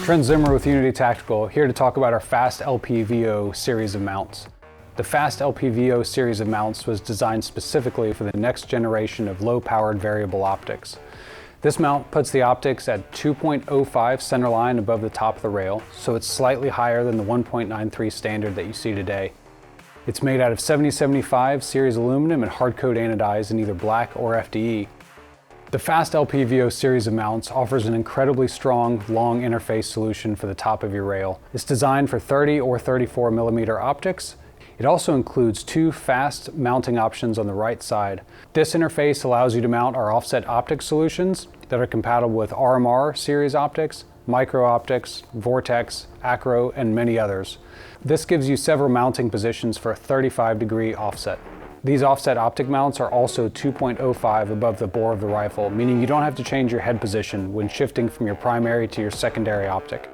Trent Zimmer with Unity Tactical, here to talk about our FAST LPVO series of mounts. The FAST LPVO series of mounts was designed specifically for the next generation of low-powered variable optics. This mount puts the optics at 2.05 centerline above the top of the rail, so it's slightly higher than the 1.93 standard that you see today. It's made out of 7075 series aluminum and hard-coat anodized in either black or FDE. The FAST LPVO series of mounts offers an incredibly strong, long interface solution for the top of your rail. It's designed for 30 or 34 millimeter optics. It also includes two fast mounting options on the right side. This interface allows you to mount our offset optic solutions that are compatible with RMR series optics, micro optics, vortex, acro, and many others. This gives you several mounting positions for a 35-degree offset. These offset optic mounts are also 2.05 above the bore of the rifle, meaning you don't have to change your head position when shifting from your primary to your secondary optic.